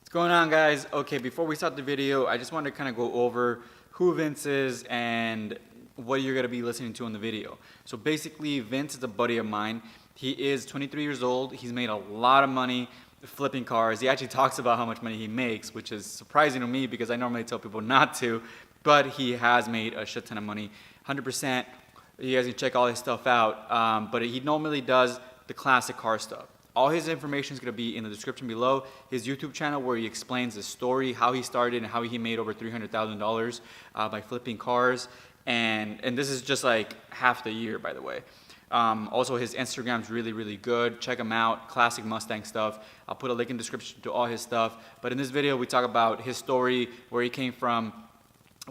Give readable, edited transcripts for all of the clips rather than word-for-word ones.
What's going on, guys? Okay, before we start the video, I just wanted to kind of go over who Vince is and what you're going to be listening to in the video. So basically, Vince is a buddy of mine. He is 23 years old. He's made a lot of money flipping cars. He actually talks about how much money he makes, which is surprising to me because I normally tell people not to, but he has made a shit ton of money, 100%. You guys can check all his stuff out, but he normally does the classic car stuff. All his information is going to be in the description below. His YouTube channel where he explains his story, how he started and how he made over $300,000 by flipping cars. And this is just like half the year, by the way. Also, his Instagram's really good. Check him out, classic Mustang stuff. I'll put a link in the description to all his stuff. But in this video, we talk about his story, where he came from,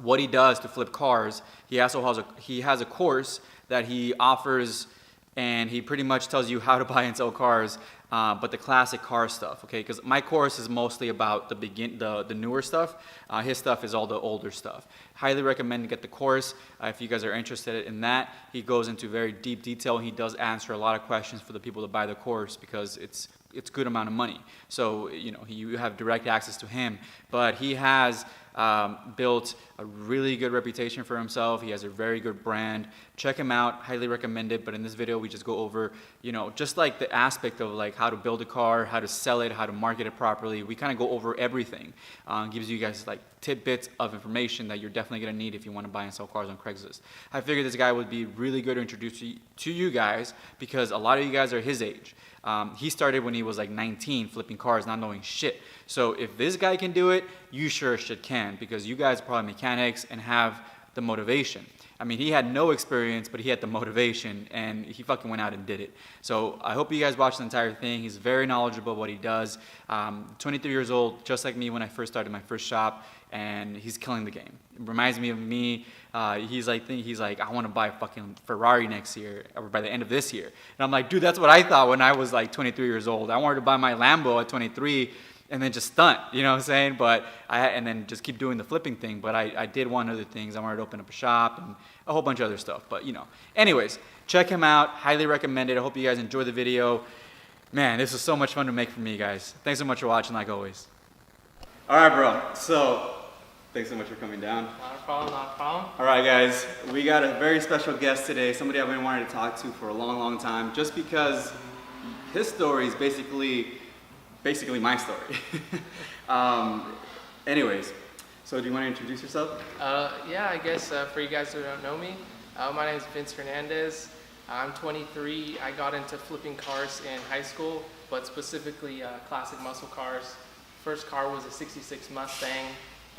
what he does to flip cars. He also has a course that he offers, and he pretty much tells you how to buy and sell cars, but the classic car stuff, okay? Because my course is mostly about the newer stuff. His stuff is all the older stuff. Highly recommend to get the course if you guys are interested in that. He goes into very deep detail, and he does answer a lot of questions for the people to buy the course because it's good amount of money. So you have direct access to him, but he has built a really good reputation for himself. He has a very good brand. Check him out, highly recommend it. But in this video, we just go over, just like the aspect of like how to build a car, how to sell it, how to market it properly. We kind of go over everything. Gives you guys like tidbits of information that you're definitely gonna need if you want to buy and sell cars on Craigslist. I figured this guy would be really good to introduce to you guys because a lot of you guys are his age. He started when he was like 19 flipping cars, not knowing shit. So if this guy can do it, you sure shit can, because you guys are probably mechanics and have the motivation. I mean, he had no experience, but he had the motivation, and he fucking went out and did it. So I hope you guys watch the entire thing. He's very knowledgeable what he does. 23 years old, just like me when I first started my first shop, and he's killing the game. It reminds me of me. He's like, I want to buy a fucking Ferrari next year, or by the end of this year. And I'm like, dude, that's what I thought when I was like 23 years old. I wanted to buy my Lambo at 23, and then just stunt, you know what I'm saying? And then just keep doing the flipping thing. But I did want other things. I wanted to open up a shop and a whole bunch of other stuff. But anyways, check him out. Highly recommend it. I hope you guys enjoy the video. Man, this was so much fun to make for me, guys. Thanks so much for watching, like always. All right, bro. So thanks so much for coming down. Not a problem, not a problem. All right, guys. We got a very special guest today. Somebody I've been wanting to talk to for a long time, just because his story is basically my story. Anyways, so do you want to introduce yourself? Yeah, I guess for you guys who don't know me, my name is Vince Hernandez. I'm 23. I got into flipping cars in high school, but specifically classic muscle cars. First car was a 66 Mustang,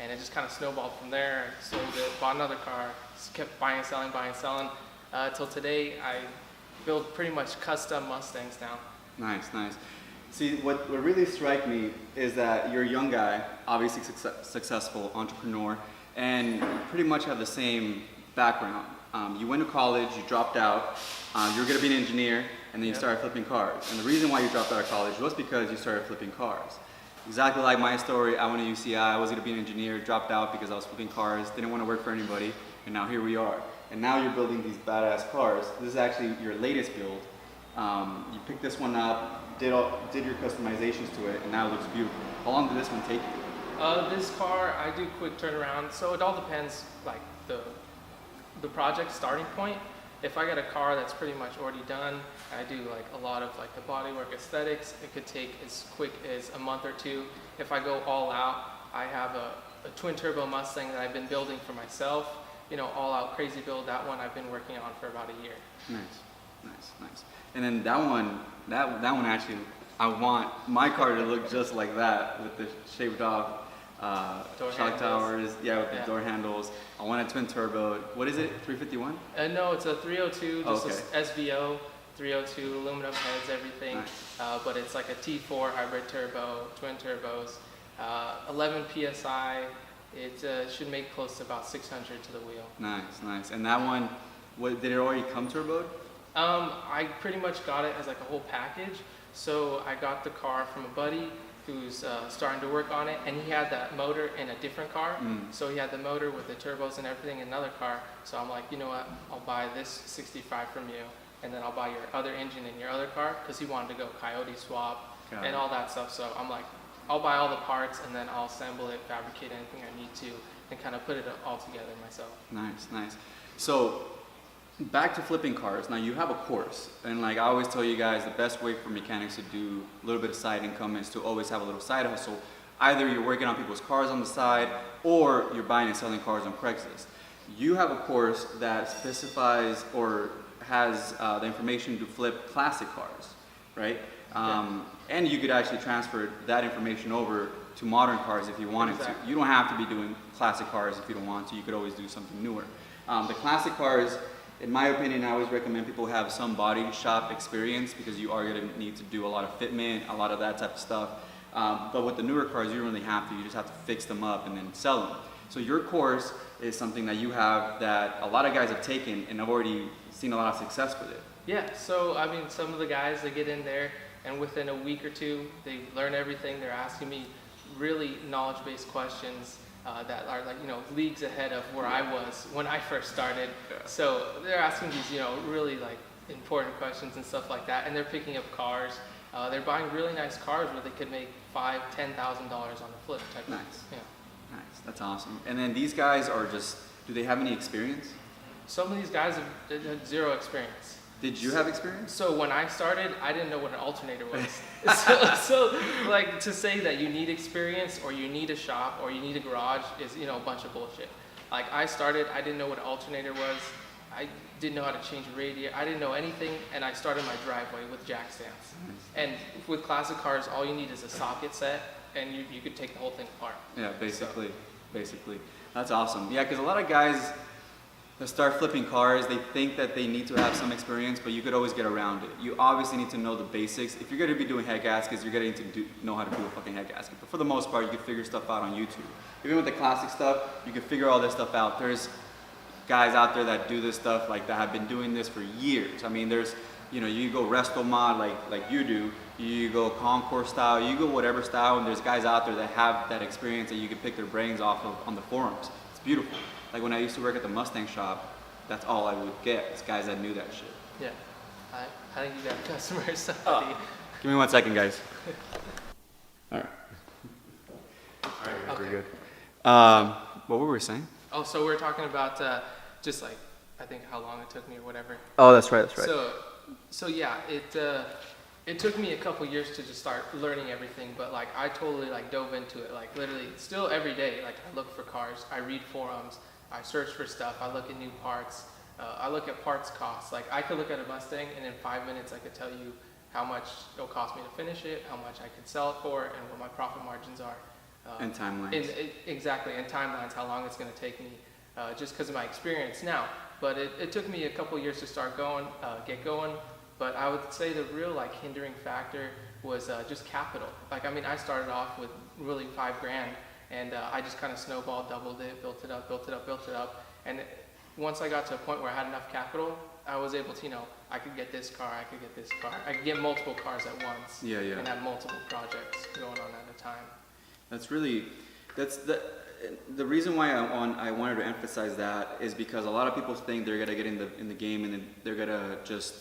and it just kind of snowballed from there. Sold it, bought another car, just kept buying and selling, till today I build pretty much custom Mustangs now. Nice. See, what really strikes me is that you're a young guy, obviously successful entrepreneur, and you pretty much have the same background. You went to college, you dropped out, you were going to be an engineer, and then you started flipping cars. And the reason why you dropped out of college was because you started flipping cars. Exactly like my story, I went to UCI, I was going to be an engineer, dropped out because I was flipping cars, didn't want to work for anybody, and now here we are. And now you're building these badass cars. This is actually your latest build. You picked this one up, did your customizations to it, and now it looks beautiful. How long did this one take you? This car, I do quick turnaround, so it all depends, like the project starting point. If I got a car that's pretty much already done, I do like a lot of like the bodywork aesthetics. It could take as quick as a month or two. If I go all out, I have a twin turbo Mustang that I've been building for myself. All out crazy build. That one I've been working on for about a year. Nice. And then that one actually, I want my car to look just like that with the shaved off shock towers, with the door handles. I want a twin turbo. What is it, 351? No, it's a 302, just okay. a SVO, 302, aluminum heads, everything. Nice. But it's like a T4 hybrid turbo, twin turbos, 11 PSI. It should make close to about 600 to the wheel. Nice. And that one, did it already come turboed? I pretty much got it as like a whole package. So I got the car from a buddy who's starting to work on it, and he had that motor in a different car. So he had the motor with the turbos and everything in another car. So I'm like, you know what, I'll buy this 65 from you, and then I'll buy your other engine in your other car, because he wanted to go coyote swap and all that stuff. So I'm like, I'll buy all the parts and then I'll assemble it, fabricate anything I need to, and kind of put it all together myself. Nice, nice. So back to flipping cars. Now you have a course, and like I always tell you guys, the best way for mechanics to do a little bit of side income is to always have a little side hustle. Either you're working on people's cars on the side, or you're buying and selling cars on Craigslist. You have a course that specifies or has the information to flip classic cars, right? And you could actually transfer that information over to modern cars if you wanted to. You don't have to be doing classic cars if you don't want to. You could always do something newer. The classic cars, in my opinion, I always recommend people have some body shop experience because you are going to need to do a lot of fitment, a lot of that type of stuff. But with the newer cars, you don't really have to. You just have to fix them up and then sell them. So your course is something that you have that a lot of guys have taken and have already seen a lot of success with it. Yeah, so I mean, some of the guys, they get in there and within a week or two, they learn everything. They're asking me really knowledge-based questions that are like, leagues ahead of where I was when I first started. Yeah. So they're asking these, really like important questions and stuff like that. And they're picking up cars. They're buying really nice cars where they could make $5,000, $10,000 on a flip type. Nice. Yeah. Nice. That's awesome. And then these guys are just, do they have any experience? Some of these guys have had zero experience. Did you have experience? So when I started, I didn't know what an alternator was. so like to say that you need experience or you need a shop or you need a garage is, a bunch of bullshit. Like I started, I didn't know what an alternator was. I didn't know how to change a radiator. I didn't know anything, and I started my driveway with jack stands. And with classic cars, all you need is a socket set, and you could take the whole thing apart. Yeah, basically. That's awesome. Yeah, because a lot of guys that start flipping cars, they think that they need to have some experience, but you could always get around it. You obviously need to know the basics. If you're going to be doing head gaskets, you're going to know how to do a fucking head gasket. But for the most part, you can figure stuff out on YouTube. Even with the classic stuff, you can figure all this stuff out. There's guys out there that do this stuff, like that have been doing this for years. I mean, there's, you go resto mod like you do, you go Concours style, you go whatever style, and there's guys out there that have that experience that you can pick their brains off of on the forums. It's beautiful. Like when I used to work at the Mustang shop, that's all I would get, is guys that knew that shit. Yeah, I think you got customers. Give me 1 second, guys. All right. Okay. Good. What were we saying? Oh, so we're talking about just like, I think how long it took me or whatever. Oh, that's right. So yeah, it took me a couple years to just start learning everything, but like I totally like dove into it, like literally still every day. Like I look for cars, I read forums, I search for stuff, I look at new parts, I look at parts costs. Like I could look at a Mustang and in 5 minutes I could tell you how much it'll cost me to finish it, how much I could sell it for, and what my profit margins are. And timelines. Exactly, and timelines, how long it's going to take me, just because of my experience now. But it took me a couple years to start get going. But I would say the real like hindering factor was just capital. Like I mean, I started off with really $5,000, and I just kind of snowballed, doubled it, built it up. And once I got to a point where I had enough capital, I was able to, I could get this car, I could get multiple cars at once. Yeah. And have multiple projects going on at a time. That's the reason why I wanted to emphasize that is because a lot of people think they're gonna get in the game and then they're gonna just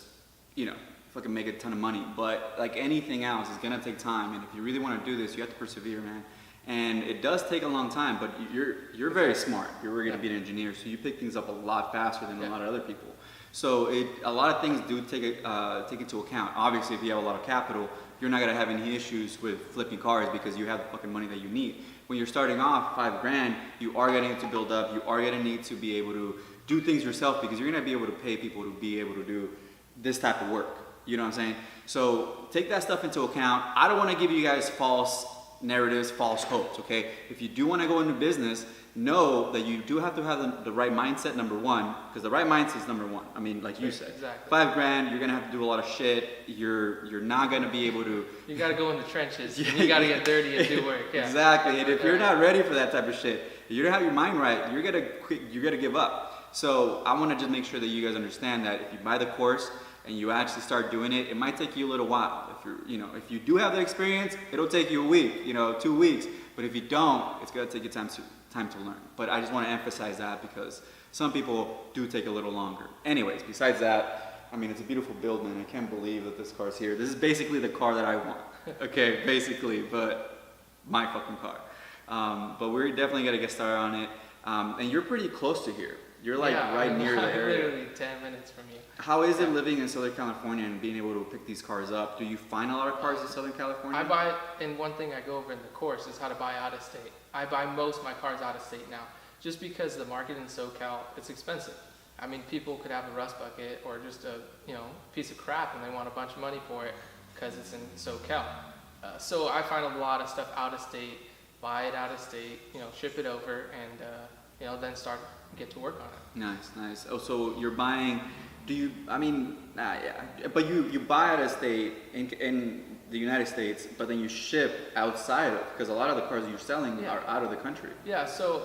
fucking make a ton of money. But like anything else, it's gonna take time. And if you really want to do this, you have to persevere, man. And it does take a long time. But you're very smart. You're gonna be an engineer, so you pick things up a lot faster than a lot of other people. So a lot of things do take into account. Obviously, if you have a lot of capital, you're not gonna have any issues with flipping cars because you have the fucking money that you need. When you're starting off $5,000, you are gonna need to build up. You are gonna need to be able to do things yourself because you're gonna be able to pay people to be able to do this type of work. You know what I'm saying? So take that stuff into account. I don't want to give you guys false narratives, false hopes. Okay? If you do want to go into business, know that you do have to have the right mindset, number one, because the right mindset is number one. I mean, like you said, exactly. $5,000, you're gonna have to do a lot of shit. You're not gonna be able to. You gotta go in the trenches. And you gotta get dirty and do work. Yeah. Exactly. And if you're not ready for that type of shit, you don't have your mind right. You're gonna give up. So I want to just make sure that you guys understand that if you buy the course and you actually start doing it, it might take you a little while. If you do have the experience, it'll take you a week, 2 weeks. But if you don't, it's gonna take you time to learn. But I just want to emphasize that because some people do take a little longer. Anyways, besides that, I mean, it's a beautiful build, man. I can't believe that this car's here. This is basically the car that I want. Okay, basically, but my fucking car. But we're definitely gonna get started on it. And you're pretty close to here. You're like Yeah, right I'm near the area. literally 10 minutes from you. How is it living in Southern California and being able to pick these cars up? Do you find a lot of cars in Southern California? I buy, and one thing I go over in the course is how to buy out of state. I buy most of my cars out of state now, just because the market in SoCal, it's expensive. I mean, people could have a rust bucket or just a piece of crap, and they want a bunch of money for it because it's in SoCal. So I find a lot of stuff out of state, buy it out of state, ship it over, and then get to work on it. Nice, nice. Oh, so you're buying? But you buy out of state in the United States, but then you ship outside of, because a lot of the cars you're selling are out of the country. Yeah, so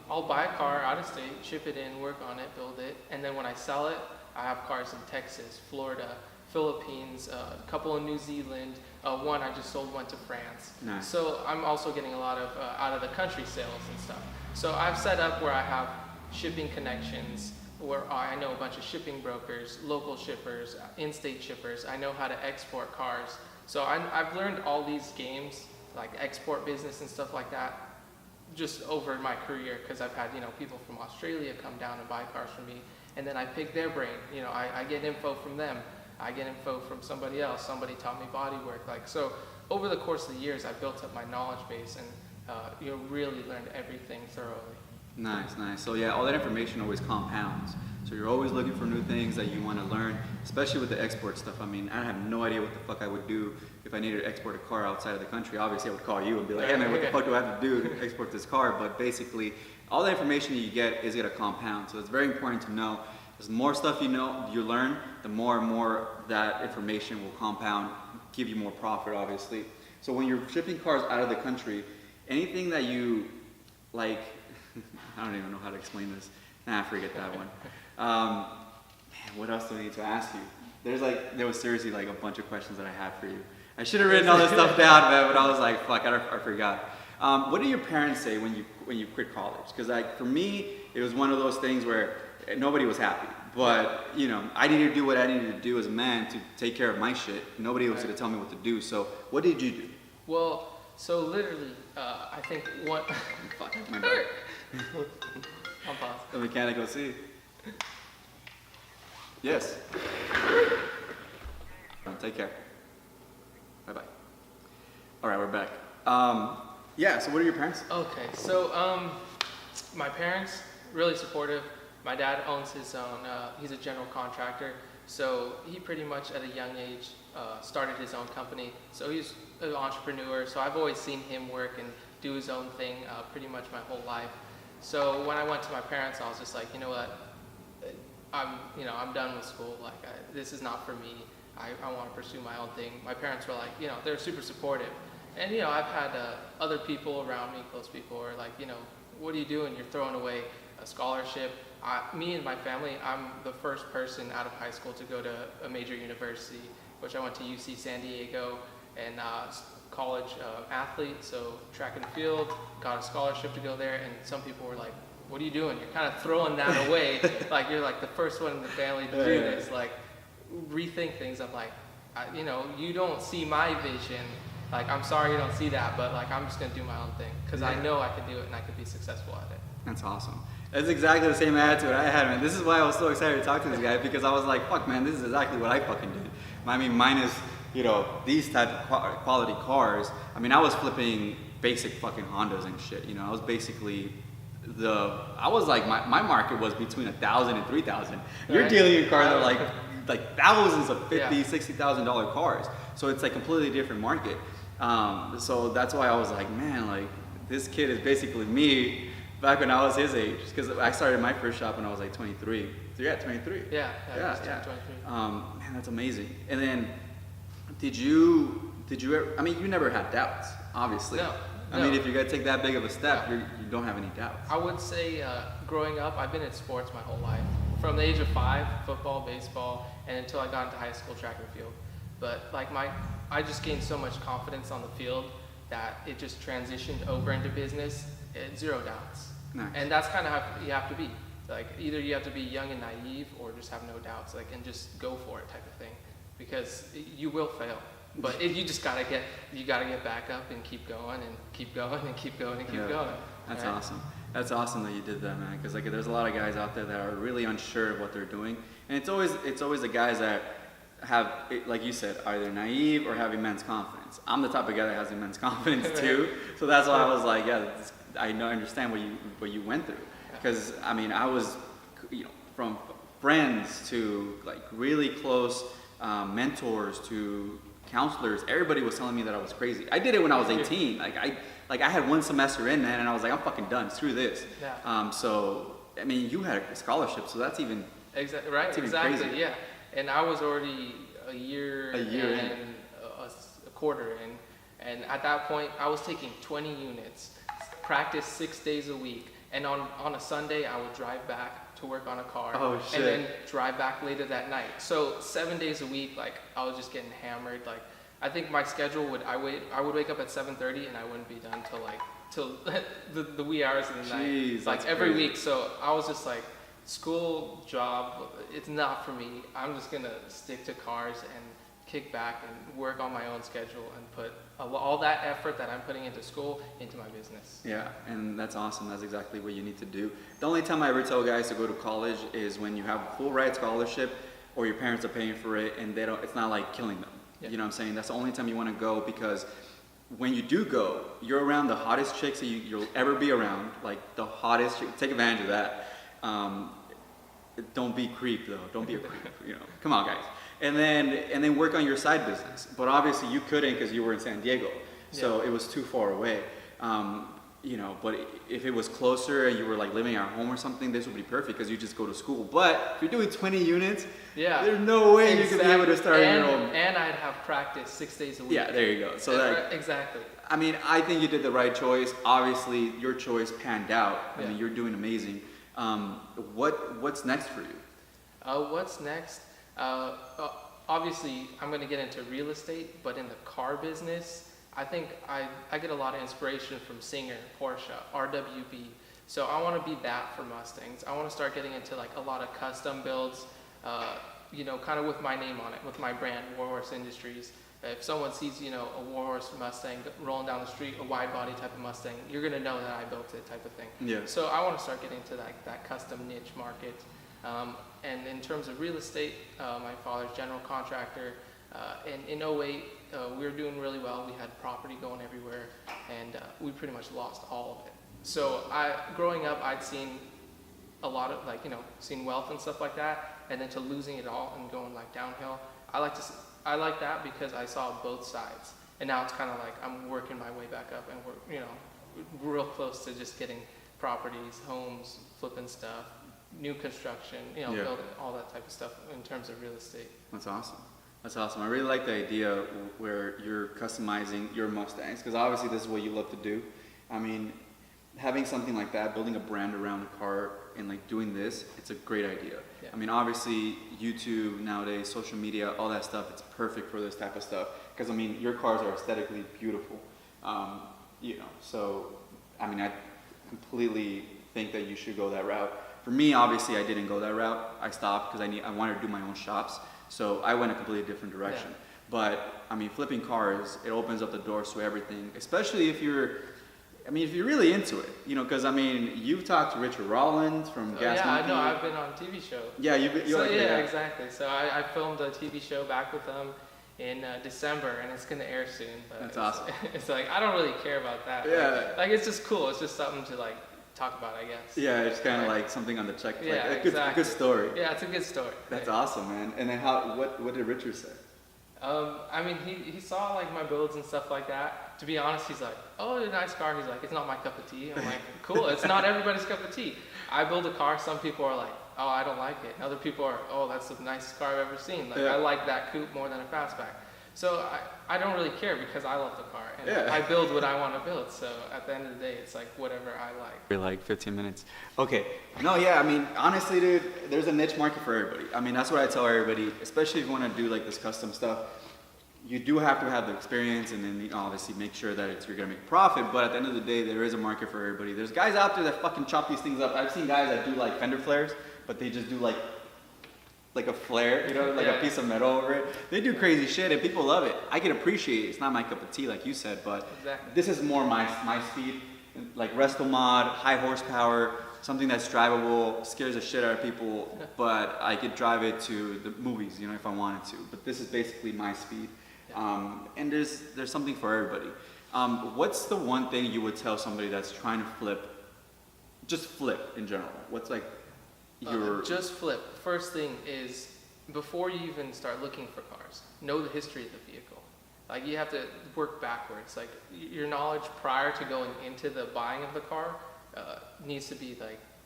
I'll buy a car out of state, ship it in, work on it, build it, and then when I sell it, I have cars in Texas, Florida, Philippines, a couple in New Zealand, one I just sold, went to France. Nice. So I'm also getting a lot of out of the country sales and stuff. So I've set up where I have shipping connections, where I know a bunch of shipping brokers, local shippers, in-state shippers. I know how to export cars. So I've learned all these games, like export business and stuff like that, just over my career, because I've had people from Australia come down and buy cars from me, and then I pick their brain. I get info from them. I get info from somebody else. Somebody taught me bodywork. So over the course of the years, I built up my knowledge base and really learned everything thoroughly. Nice, nice. So yeah, all that information always compounds. So you're always looking for new things that you want to learn, especially with the export stuff. I mean, I have no idea what the fuck I would do if I needed to export a car outside of the country. Obviously, I would call you and be like, hey man, what the fuck do I have to do to export this car? But basically, all the information that you get is going to compound. So it's very important to know. The more stuff you learn, the more and more that information will compound, give you more profit, obviously. So when you're shipping cars out of the country, anything that you like, I don't even know how to explain this. Nah, forget that one. Man, what else do I need to ask you? There was seriously like a bunch of questions that I had for you. I should have written all this stuff down, man, but I was like, fuck, I forgot. What did your parents say when you quit college? Because like for me, it was one of those things where nobody was happy. But I needed to do what I needed to do as a man to take care of my shit. Nobody was going to tell me what to do. So what did you do? Well, so literally, I think one. Fuck, my bad. I'll pause. The mechanic will see. Yes. Take care. Bye bye. All right, we're back. Yeah. So what are your parents? Okay, so my parents really supportive. My dad owns his own. He's a general contractor, so he pretty much at a young age started his own company. So he's an entrepreneur. So I've always seen him work and do his own thing pretty much my whole life. So when I went to my parents, I was just like, you know what, I'm done with school. Like this is not for me. I want to pursue my own thing. My parents were like, they're super supportive. And I've had other people around me, close people, who are like, what are you doing? You're throwing away a scholarship. Me and my family, I'm the first person out of high school to go to a major university, which I went to UC San Diego, and college athlete, so track and field, got a scholarship to go there, and some people were like, what are you doing? You're kind of throwing that away, like you're like the first one in the family to do this, like rethink things. I'm like, you don't see my vision, like I'm sorry you don't see that, but like I'm just gonna do my own thing, because I know I can do it and I can be successful at it. That's awesome. That's exactly the same attitude I had, man. This is why I was so excited to talk to this guy, because I was like, fuck, man, this is exactly what I fucking did. I mean, minus, these type of quality cars. I mean, I was flipping basic fucking Hondas and shit. I was basically my market was between 1,000 and 3,000. You're dealing in cars that are like thousands of $50,000, $60,000 cars. So it's like completely different market. So that's why I was like, man, like this kid is basically me back when I was his age, because I started my first shop when I was like 23. So you're at 23. Yeah. 23. 23. Man, that's amazing. And then, did you ever? I mean, you never had doubts, obviously. No. I mean, if you're gonna take that big of a step, you don't have any doubts. I would say, growing up, I've been in sports my whole life. From the age of 5, football, baseball, and until I got into high school, track and field. But like I just gained so much confidence on the field that it just transitioned over into business. 0 doubts. Nice. And that's kind of how you have to be. Like either you have to be young and naive, or just have no doubts, like, and just go for it type of thing, because you will fail. But you just you gotta get back up and keep going and keep going and keep going and keep Yeah. going. That's right? awesome. That's awesome that you did that, man. Because like, there's a lot of guys out there that are really unsure of what they're doing, and it's always the guys that have, like you said, either naive or have immense confidence. I'm the type of guy that has immense confidence too, so that's why I was like, yeah, I understand what you went through. Because I mean, I was, from friends to like really close mentors to counselors, everybody was telling me that I was crazy. I did it when I was 18. Like I had one semester in, man, and I was like, I'm fucking done. Screw this. Yeah. So I mean, you had a scholarship, so that's even Exactly. Right. that's even Exactly. crazy. Yeah. And I was already a year A year in. and a quarter in, and at that point, I was taking 20 units, practice 6 days a week, and on a Sunday, I would drive back to work on a car, Oh, shit. and then drive back later that night. So 7 days a week, like I was just getting hammered. Like I think my schedule I would wake up at 7:30 and I wouldn't be done till the wee hours of the night, Jeez, like that's every crazy. week. So I was just like, school, job, it's not for me. I'm just gonna stick to cars and kick back and work on my own schedule and put all that effort that I'm putting into school into my business. Yeah, and that's awesome. That's exactly what you need to do. The only time I ever tell guys to go to college is when you have a full ride scholarship or your parents are paying for it and they don't, it's not like killing them. Yeah. You know what I'm saying? That's the only time you want to go, because when you do go, you're around the hottest chicks that you'll ever be around, like the hottest chick. Take advantage of that. Don't be creep though. Don't be a creep. Come on, guys. And then work on your side business. But obviously you couldn't because you were in San Diego, so Yeah. it was too far away. But if it was closer and you were like living at home or something, this would be perfect because you just go to school. But if you're doing 20 units, Yeah. there's no way you could be able to start and, your own. And I'd have practice 6 days a week. Yeah, there you go. So that, exactly. I mean, I think you did the right choice. Obviously, your choice panned out. I Yeah. mean, you're doing amazing. What's next for you? What's next? Obviously, I'm going to get into real estate, but in the car business, I think I get a lot of inspiration from Singer, Porsche, RWB. So I want to be that for Mustangs. I want to start getting into like a lot of custom builds, kind of with my name on it, with my brand, Warhorse Industries. If someone sees, a Warhorse Mustang rolling down the street, a wide body type of Mustang, you're going to know that I built it type of thing. Yeah. So I want to start getting to that custom niche market. And in terms of real estate, my father's general contractor. And in '08, we were doing really well. We had property going everywhere, and we pretty much lost all of it. So growing up, I'd seen a lot of seen wealth and stuff like that, and then to losing it all and going like downhill. I like that because I saw both sides, and now it's kind of like I'm working my way back up, and we're real close to just getting properties, homes, flipping stuff, new construction, Yeah. building all that type of stuff in terms of real estate. That's awesome. That's awesome. I really like the idea where you're customizing your Mustangs, because obviously this is what you love to do. I mean, having something like that, building a brand around a car and like doing this, it's a great idea. Yeah. I mean, obviously YouTube nowadays, social media, all that stuff, it's perfect for this type of stuff. Because I mean, your cars are aesthetically beautiful. So I mean, I completely think that you should go that route. For me, obviously, I didn't go that route. I stopped because I wanted to do my own shops. So I went a completely different direction. Yeah. But I mean, flipping cars, it opens up the doors to everything. Especially if you're really into it, because I mean, you've talked to Richard Rollins from Gas Yeah, I Monkey. know. I've been on a TV show. Yeah, you're Exactly. So I filmed a TV show back with them in December, and it's gonna air soon. But That's awesome. It's like I don't really care about that. Yeah. Like it's just cool. It's just something to like talk about, I guess. Yeah, it's kind of Right. like something on the checklist. Yeah, like a exactly. good story. Yeah, it's a good story. That's Right. awesome, man. And then what did Richard say? I mean, he saw like my builds and stuff like that. To be honest, he's like, "Oh, a nice car." He's like, "It's not my cup of tea." I'm like, "Cool, it's not everybody's cup of tea." I build a car. Some people are like, "Oh, I don't like it." And other people are, "Oh, that's the nicest car I've ever seen." Like, Yeah. I like that coupe more than a fastback. So I don't really care because I love the car and Yeah. I build what I want to build. So at the end of the day, it's like whatever I like. For like 15 minutes. Okay. No, yeah, I mean, honestly, dude, there's a niche market for everybody. I mean, that's what I tell everybody, especially if you want to do like this custom stuff. You do have to have the experience and then obviously make sure that you're going to make a profit. But at the end of the day, there is a market for everybody. There's guys out there that fucking chop these things up. I've seen guys that do like fender flares, but they just do like like a flare, you know, like a Yeah. piece of metal over it. They do crazy shit and people love it. I can appreciate it. It's not my cup of tea like you said, but Exactly. this is more my speed. Like Resto Mod, high horsepower, something that's drivable, scares the shit out of people, but I could drive it to the movies, you know, if I wanted to. But this is basically my speed. And there's something for everybody. What's the one thing you would tell somebody that's trying to flip, just flip in general? What's like your... Just flip. First thing is, before you even start looking for cars, know the history of the vehicle. Like you have to work backwards. Like your knowledge prior to going into the buying of the car needs to be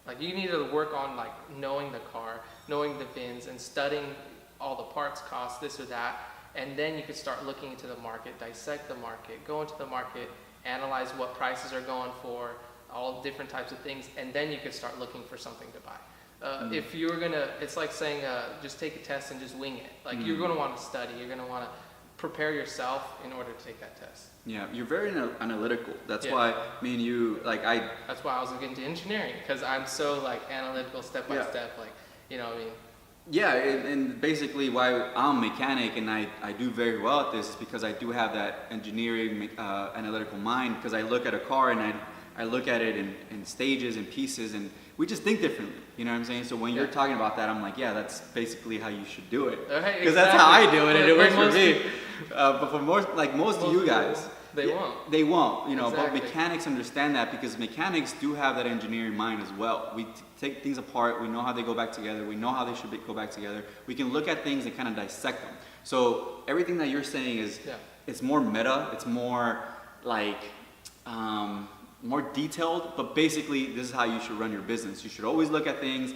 like you need to work on like knowing the car, knowing the VINs, and studying all the parts costs, this or that, and then you could start looking into the market, dissect the market, go into the market, analyze what prices are going for, all different types of things, and then you could start looking for something to buy. If you're gonna, it's like saying just take a test and just wing it. Like you're gonna want to study, you're gonna want to prepare yourself in order to take that test. Yeah, you're very analytical. That's Yeah. why me and you, like That's why I was getting into engineering, because I'm so like analytical, step by Yeah. step, like, you know what I mean? yeah, and basically why I'm a mechanic and I do very well at this is because I do have that engineering analytical mind, because I look at a car and I look at it in stages and pieces, and we just think differently, you know what I'm saying? So when you're Yeah. talking about that, I'm like, yeah, that's basically how you should do it. Okay, Because that's how I exactly. do it, and But it works for most me. people- But for most of you people, guys, they yeah, won't. They won't, you know, Exactly. but mechanics understand that because mechanics do have that engineering mind as well. We take things apart, we know how they go back together, we know how they should go back together. We can look at things and kind of dissect them. So everything that you're saying is, Yeah. it's more meta, it's more like, more detailed, but basically this is how you should run your business. You should always look at things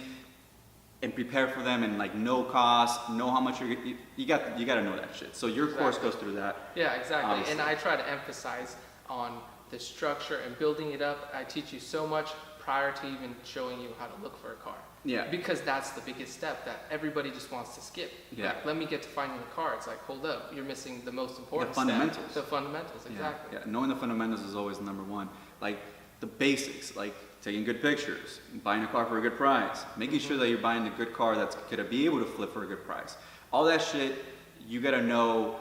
and prepare for them and like know costs, know how much you got to know that shit. So your course Exactly. goes through that. Yeah, exactly. Obviously. And I try to emphasize on the structure and building it up. I teach you so much prior to even showing you how to look for a car. Yeah. Because that's the biggest step that everybody just wants to skip. Yeah. Like, let me get to finding the car. It's like, hold up, you're missing the most important step. fundamentals. The fundamentals, exactly. Yeah, knowing the fundamentals is always number one. Like the basics, like taking good pictures, buying a car for a good price, making sure that you're buying the good car that's gonna be able to flip for a good price. All that shit, you gotta know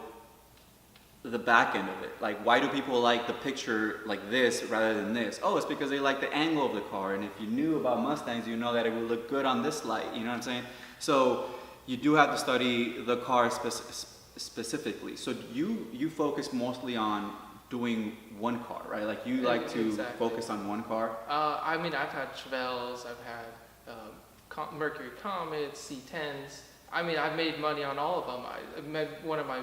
the back end of it. Like, why do people like the picture like this rather than this? Oh, it's because they like the angle of the car. And if you knew about Mustangs, you know that it would look good on this light. You know what I'm saying? So you do have to study the car specifically. So you focus mostly on doing one car, right? Like you like to Exactly. focus on one car. I mean, I've had Chevelles, I've had Mercury Comets, C10s. I mean, I've made money on all of them. I made one of my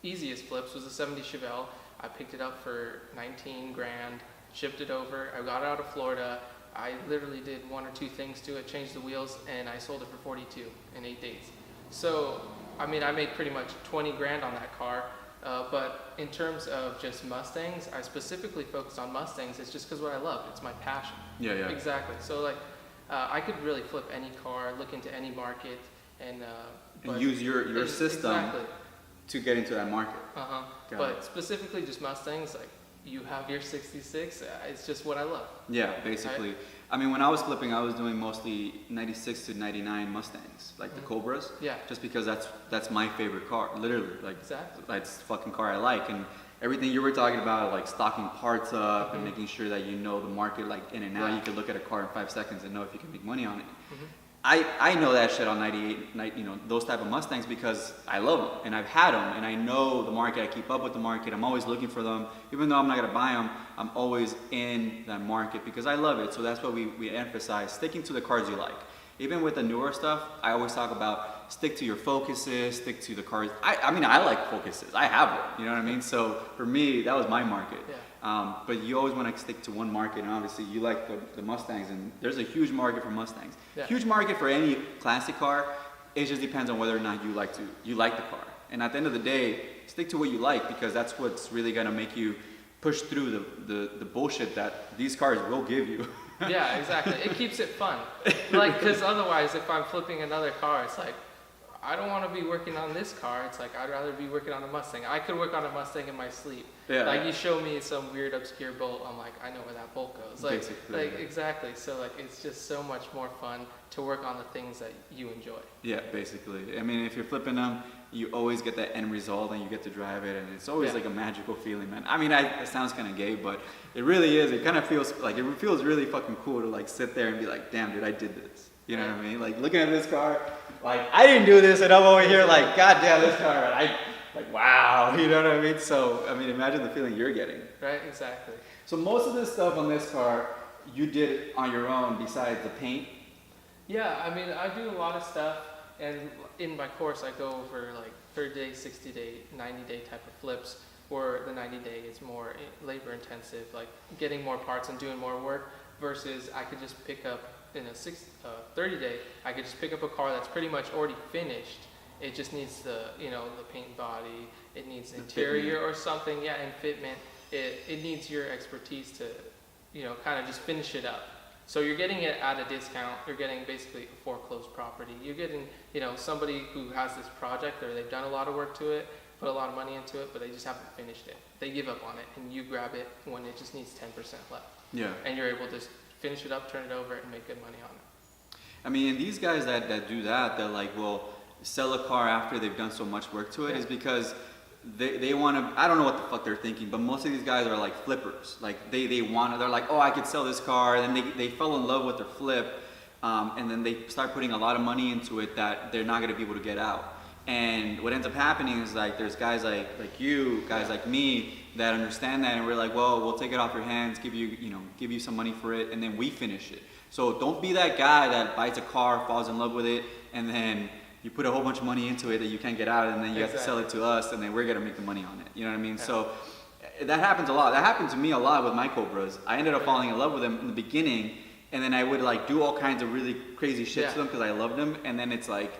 easiest flips was a 70 Chevelle. I picked it up for 19 grand, shipped it over. I got it out of Florida. I literally did one or two things to it, changed the wheels, and I sold it for 42 in 8 days. So, I mean, I made pretty much 20 grand on that car. But in terms of just Mustangs, I specifically focused on Mustangs. It's just because what I love. It's my passion. Yeah, yeah. Exactly. So like, I could really flip any car, look into any market, and use your system Exactly. to get into that market. Uh-huh. Got But it. specifically just Mustangs, like you have your 66. It's just what I love. Yeah, basically. I mean, when I was flipping, I was doing mostly 96 to 99 Mustangs, like the Cobras. Yeah. Just because that's my favorite car, literally. Like, Exactly. that's the fucking car I like. And everything you were talking about, like stocking parts up and making sure that you know the market, like in and out. Yeah. You could look at a car in 5 seconds and know if you can make money on it. Mhm. I know that shit on 98, you know, those type of Mustangs because I love them and I've had them and I know the market. I keep up with the market. I'm always looking for them. Even though I'm not gonna buy them, I'm always in that market because I love it. So that's what we emphasize, sticking to the cars you like. Even with the newer stuff, I always talk about stick to your focuses, stick to the cars. I mean, I like focuses. I have one, you know what I mean? So for me, that was my market. Yeah. But you always want to stick to one market, and obviously you like the Mustangs, and there's a huge market for Mustangs. Yeah. Huge market for any classic car. It just depends on whether or not you like the car. And at the end of the day, stick to what you like because that's what's really gonna make you push through the bullshit that these cars will give you. Yeah, exactly. It keeps it fun. Like, because otherwise, if I'm flipping another car, it's like, I don't want to be working on this car. It's like, I'd rather be working on a Mustang. I could work on a Mustang in my sleep. Yeah. Like, you show me some weird obscure bolt, I'm like, I know where that bolt goes. Like, Basically, yeah. exactly. So like, it's just so much more fun to work on the things that you enjoy. Yeah, basically. I mean, if you're flipping them, you always get that end result and you get to drive it, and it's always Yeah. like a magical feeling, man. I mean, it sounds kind of gay, but it really is. It kind of feels like, it feels really fucking cool to like sit there and be like, damn, dude, I did this. You know what I mean? Like looking at this car, like I didn't do this, and I'm over here like, god damn, this car, and like, wow, you know what I mean? So, I mean, imagine the feeling you're getting. Right, exactly. So most of this stuff on this car, you did on your own besides the paint? Yeah, I mean, I do a lot of stuff, and in my course, I go over like 30-day, 60-day, 90-day type of flips, where the 90-day is more labor intensive, like getting more parts and doing more work, versus I could just pick up in a 30-day, I could just pick up a car that's pretty much already finished. It just needs the, you know, the paint body, it needs interior or something, yeah, and fitment. It needs your expertise to, you know, kind of just finish it up. So you're getting it at a discount. You're getting basically a foreclosed property. You're getting, you know, somebody who has this project, or they've done a lot of work to it, put a lot of money into it, but they just haven't finished it. They give up on it, and you grab it when it just needs 10% left. Yeah. And you're able to finish it up, turn it over, and make good money on it. I mean, and these guys that do that like will sell a car after they've done so much work to it, is because they want to, I don't know what the fuck they're thinking, but most of these guys are like flippers. Like they want to, they're like, oh, I could sell this car, and then they fell in love with their flip, and then they start putting a lot of money into it that they're not going to be able to get out. And what ends up happening is like there's guys like you, guys like me that understand that, and we're like, well, we'll take it off your hands, give you some money for it, and then we finish it. So don't be that guy that buys a car, falls in love with it, and then you put a whole bunch of money into it that you can't get out, and then you have to sell it to us, and then we're gonna make the money on it. You know what I mean? Yeah. So that happens a lot. That happened to me a lot with my Cobras. I ended up falling in love with them in the beginning, and then I would like do all kinds of really crazy shit to them because I loved them, and then it's like,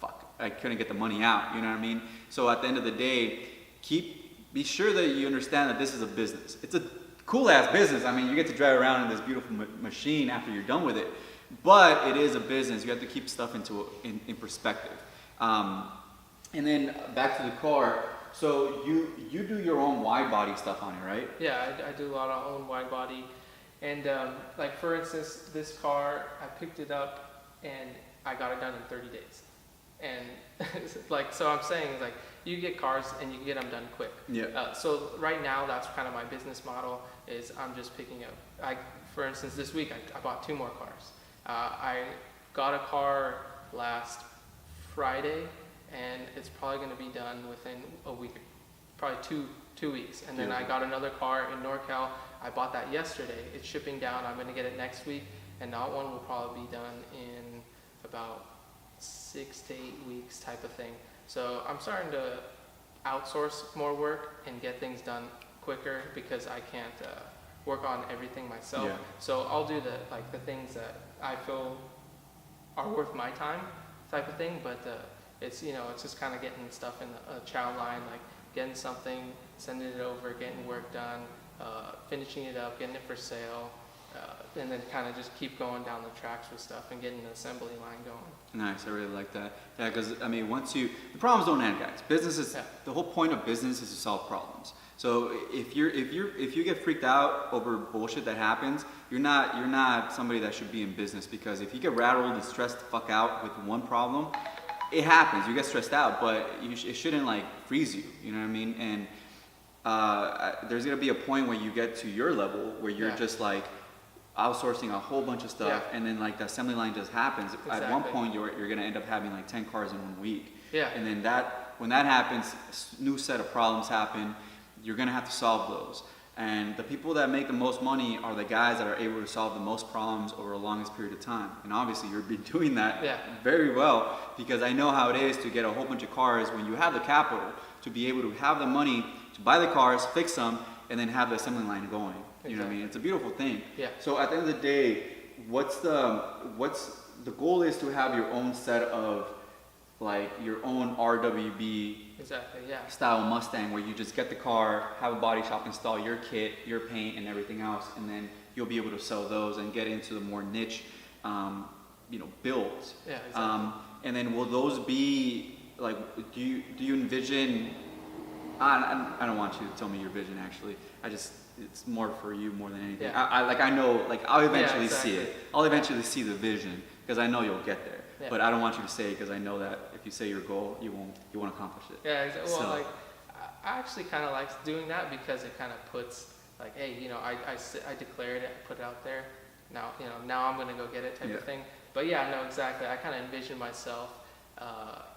fuck, I couldn't get the money out. You know what I mean? So at the end of the day, be sure that you understand that this is a business. It's a cool ass business. I mean, you get to drive around in this beautiful machine after you're done with it, but it is a business. You have to keep stuff in perspective. And then back to the car. So you do your own wide body stuff on it, right? Yeah, I do a lot of own wide body, and like for instance, this car, I picked it up and I got it done in 30 days. And like, so I'm saying, like, you get cars and you get them done quick. Yeah. So right now, that's kind of my business model, is I'm just picking up. For instance, this week I bought 2 more cars. I got a car last Friday, and it's probably going to be done within a week, probably two weeks. And then I got another car in NorCal. I bought that yesterday. It's shipping down. I'm going to get it next week, and that one will probably be done in about 6 to 8 weeks type of thing. So I'm starting to outsource more work and get things done quicker because I can't work on everything myself. Yeah. So I'll do the things that I feel are worth my time type of thing, but it's just kind of getting stuff in a chow line, like getting something, sending it over, getting work done, finishing it up, getting it for sale, and then kind of just keep going down the tracks with stuff and getting the assembly line going. Nice, I really like that. Yeah, because I mean, the problems don't end, guys. The whole point of business is to solve problems. So if you get freaked out over bullshit that happens, you're not somebody that should be in business, because if you get rattled and stressed the fuck out with one problem, it happens. You get stressed out, but it shouldn't like freeze you. You know what I mean? And there's gonna be a point where you get to your level where you're just like outsourcing a whole bunch of stuff, and then like the assembly line just happens. Exactly. At one point, you're gonna end up having like 10 cars in 1 week. Yeah. And then when that happens, a new set of problems happen. You're gonna have to solve those. And the people that make the most money are the guys that are able to solve the most problems over the longest period of time. And obviously, you're doing that very well, because I know how it is to get a whole bunch of cars when you have the capital to be able to have the money to buy the cars, fix them, and then have the assembly line going. You know what I mean? It's a beautiful thing. Yeah. So at the end of the day, what's the goal is to have your own set of like your own RWB style Mustang, where you just get the car, have a body shop install your kit, your paint, and everything else, and then you'll be able to sell those and get into the more niche, builds. Yeah, exactly. And then will those be like? Do you envision? I don't want you to tell me your vision. Actually, it's more for you more than anything. Yeah. I know like I'll eventually exactly. see it. I'll eventually see the vision because I know you'll get there. Yeah. But I don't want you to say it because I know that if you say your goal, you won't accomplish it. Yeah, exactly. Well, So- like I actually kind of like doing that because it kind of puts like, hey, you know, I declared it, I put it out there. Now, you know, now I'm gonna go get it type Yeah. of thing. But yeah, no, exactly. I kind of envision myself.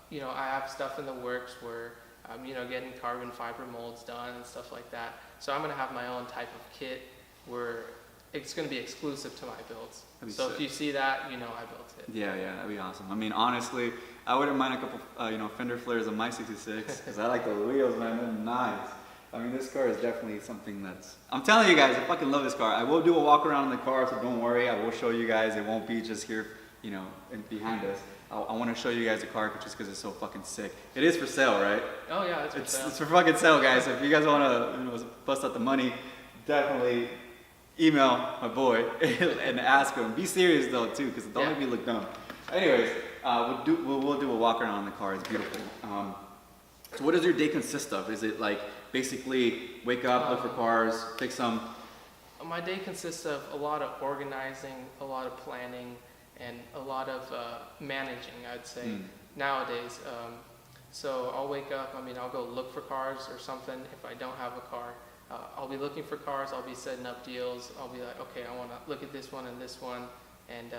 You know, I have stuff in the works where I'm, you know, getting carbon fiber molds done and stuff like that. So I'm gonna have my own type of kit where it's gonna be exclusive to my builds. That'd be So sick. if you see that, you know I built it. Yeah, that'd be awesome. I mean, honestly, I wouldn't mind a couple, fender flares on my 66 because I like the wheels, man. They're nice. I mean, this car is definitely something that's. I'm telling you guys, I fucking love this car. I will do a walk around in the car, so don't worry. I will show you guys. It won't be just here, you know, behind us. I want to show you guys the car just because it's so fucking sick. It is for sale, right? Oh yeah, it's for sale. It's for fucking sale, guys. So if you guys want to, bust out the money, definitely email my boy and ask him. Be serious though, too, because don't make me look dumb. Anyways, we'll do a walk around in the car. It's beautiful. So what does your day consist of? Is it like basically wake up, look for cars, fix them? My day consists of a lot of organizing, a lot of planning, and a lot of managing, I'd say, nowadays. So I'll wake up, I'll go look for cars or something if I don't have a car. I'll be looking for cars, I'll be setting up deals, I'll be like, okay, I want to look at this one and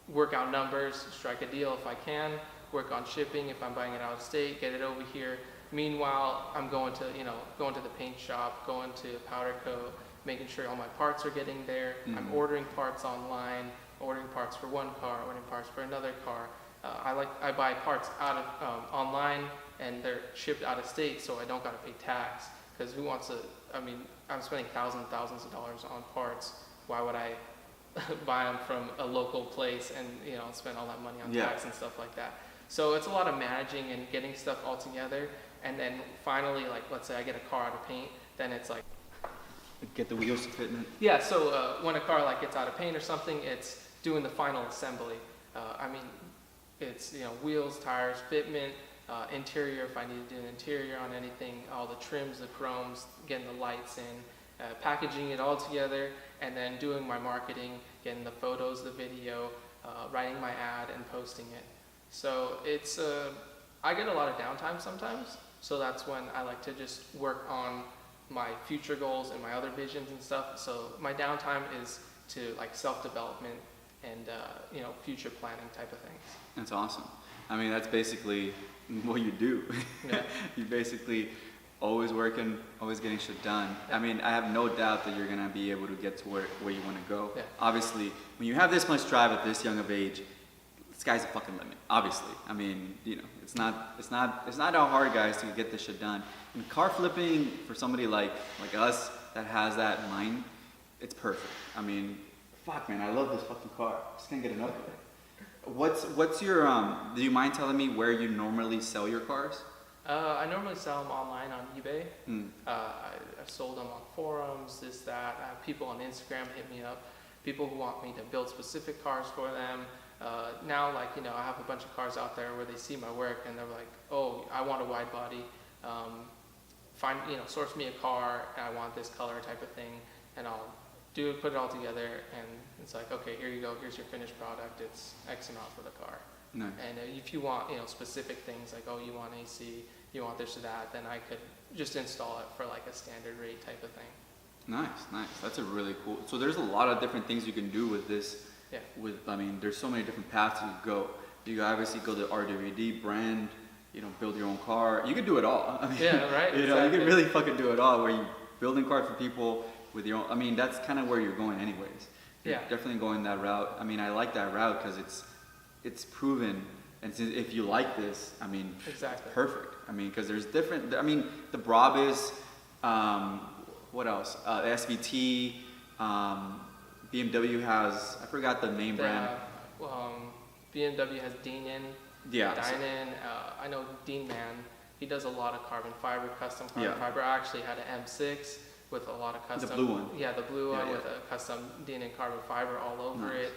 work out numbers, strike a deal if I can, work on shipping if I'm buying it out of state, get it over here. Meanwhile, I'm going to the paint shop, going to powder coat, making sure all my parts are getting there. I'm ordering parts online, ordering parts for one car, ordering parts for another car. I buy parts out of online and they're shipped out of state, so I don't gotta pay tax. Because who wants to? I'm spending thousands and thousands of dollars on parts. Why would I buy them from a local place and spend all that money on tax and stuff like that? So it's a lot of managing and getting stuff all together. And then finally, like let's say I get a car out of paint, then it's like Get the wheels to fit in it? yeah. So when a car like gets out of paint or something, it's doing the final assembly. It's wheels, tires, fitment, interior if I need to do an interior on anything, all the trims, the chromes, getting the lights in, packaging it all together, and then doing my marketing, getting the photos, the video, writing my ad, and posting it. So it's I get a lot of downtime sometimes, so that's when I like to just work on my future goals and my other visions and stuff. So my downtime is to like self-development and future planning type of things. That's awesome. That's basically what you do. Yeah. You basically always working, always getting shit done. I have no doubt that you're gonna be able to get to where you want to go. Yeah. Obviously, when you have this much drive at this young of age, the sky's the fucking limit. Obviously, it's not that hard, guys, to get this shit done. And car flipping for somebody like us that has that in mind, it's perfect. Fuck, man, I love this fucking car. Just can't get enough of it. What's your do you mind telling me where you normally sell your cars? I normally sell them online on eBay. I've sold them on forums, this, that. I have people on Instagram hit me up, people who want me to build specific cars for them. Now, I have a bunch of cars out there where they see my work and they're like, oh, I want a wide body. Source me a car and I want this color type of thing, and I'll put it all together, and it's like, okay, here you go, here's your finished product, it's X amount for the car. Nice. And if you want, specific things like, oh, you want AC, you want this or that, then I could just install it for like a standard rate type of thing. Nice. That's a really cool. So there's a lot of different things you can do with this. Yeah. There's so many different paths you could go. You obviously go the RWD brand, build your own car. You could do it all. Yeah, right. You Exactly. could really fucking do it all. Where you building cars for people with your own. That's kind of where you're going, anyways. You're Yeah. definitely going that route. I like that route because it's proven. And since if you like this, Exactly. perfect. Because there's different. The Brabus. What else? The SVT. BMW has. I forgot the name brand. BMW has Deanin. Yeah. Dynan. I know Dean Man. He does a lot of carbon fiber, custom carbon Yeah. fiber. I actually had an M6 with a lot of custom. blue one. Yeah, the blue Yeah, one yeah. with a custom Deanin carbon fiber all over Nice. it.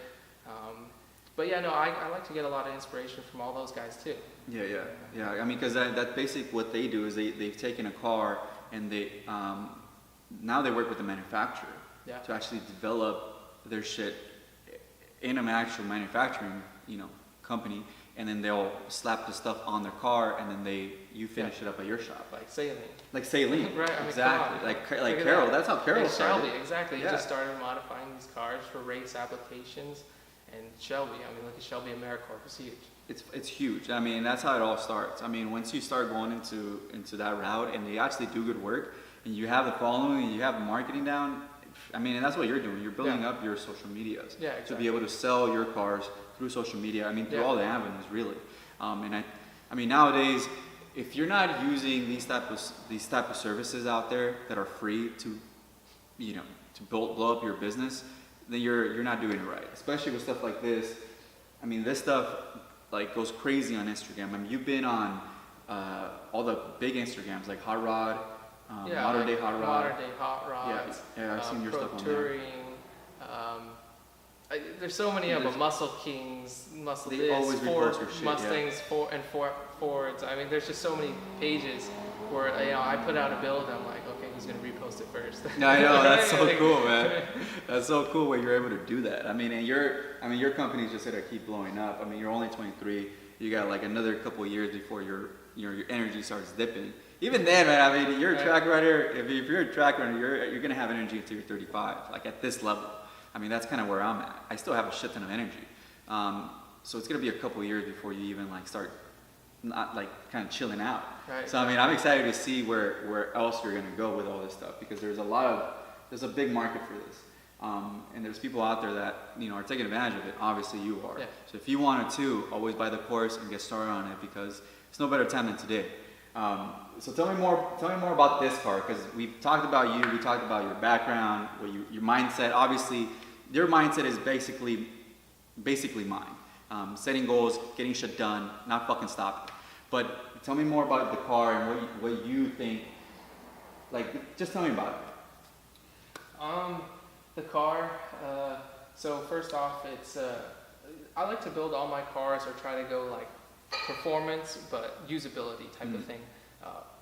But yeah, no, I like to get a lot of inspiration from all those guys too. Yeah. I mean, because that basic what they do is they've taken a car and they now they work with the manufacturer Yeah. to actually develop their shit in an actual manufacturing, company, and then they'll slap the stuff on their car, and then you finish it up at your shop, Like Saline. like Saline, Right, I mean, exactly, come on. like Look at Carol. that. That's how Carol And started. Shelby, exactly. He Yeah. just started modifying these cars for race applications. And Shelby, I mean, look at Shelby AmeriCorp, it's huge. It's huge. I mean, that's how it all starts. I mean, once you start going into that route, and they actually do good work, and you have the following, and you have the marketing down. I mean, and that's what you're doing. You're building Yeah. up your social medias Yeah, to exactly. be able to sell your cars through social media. I mean, through Yeah. all the avenues, really. And I mean, nowadays, if you're not using these type of services out there that are free to, to blow up your business, then you're not doing it right. Especially with stuff like this. I mean, this stuff like goes crazy on Instagram. I mean, you've been on all the big Instagrams like Hot Rod, Modern Day Hot Rod. Modern Day Hot Rods. Yeah, I've seen your Pro stuff on there. Touring. There's so many of them. Muscle Kings, Muscle They this, always Ford repost your shit, Mustangs, Fords. I mean, there's just so many pages where I put out a build. I'm like, okay, who's gonna repost it first? Yeah, I know, that's so cool, man. That's so cool when you're able to do that. I mean, and your company's just gonna keep blowing up. I mean, you're only 23. You got like another couple of years before your energy starts dipping. Even then, man, I mean, you're a track runner. If you're a track runner, you're gonna have energy until you're 35. Like at this level. I mean, that's kind of where I'm at. I still have a shit ton of energy. So it's gonna be a couple of years before you even like start not like kind of chilling out. Right. So I mean, I'm excited to see where else you're gonna go with all this stuff, because there's a big market for this, and there's people out there that are taking advantage of it. Obviously, you are. Yeah. So if you wanted to, always buy the course and get started on it, because it's no better time than today. So tell me more about this car, because we've talked about you, we talked about your background, your mindset. Obviously, your mindset is basically mine. Setting goals, getting shit done, not fucking stopping. But tell me more about the car and what you think. Like, just tell me about it. The car. So first off, it's I like to build all my cars or try to go like performance but usability type of thing.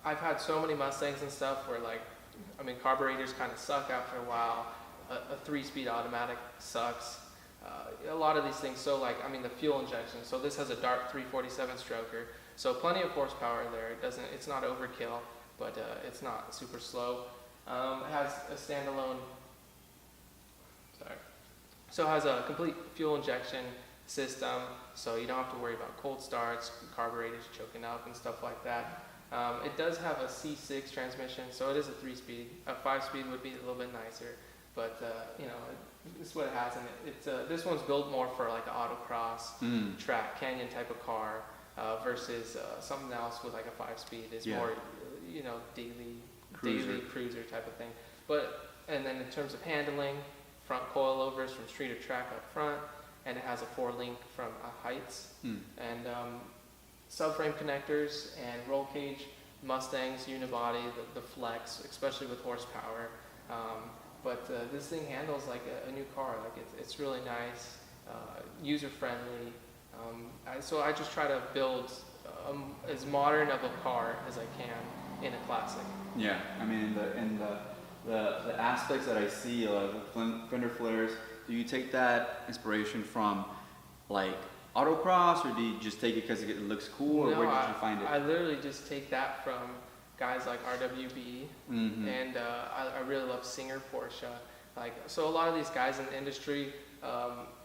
I've had so many Mustangs and stuff where carburetors kind of suck after a while. A 3-speed automatic sucks. A lot of these things. So the fuel injection. So this has a Dart 347 stroker. So plenty of horsepower there. It's not overkill, but it's not super slow. It has a standalone. So it has a complete fuel injection system, so you don't have to worry about cold starts, carburetors choking up and stuff like that. It does have a C6 transmission, so it is a 3-speed. A 5-speed would be a little bit nicer, but it's what it has in it. It's this one's built more for like an autocross, track, canyon type of car, versus something else with like a 5-speed is more, daily cruiser type of thing. And then in terms of handling, front coilovers from street or track up front, and it has a 4-link from Heights, and subframe connectors and roll cage Mustangs, unibody, the flex, especially with horsepower. But this thing handles like a new car. Like it's really nice, user friendly. So I just try to build as modern of a car as I can in a classic. Yeah, I mean, the aspects that I see, like fender flares, do you take that inspiration from like autocross, or do you just take it because it looks cool, or No, where did you find it? I literally just take that from guys like RWB, and I really love Singer Porsche. So a lot of these guys in the industry,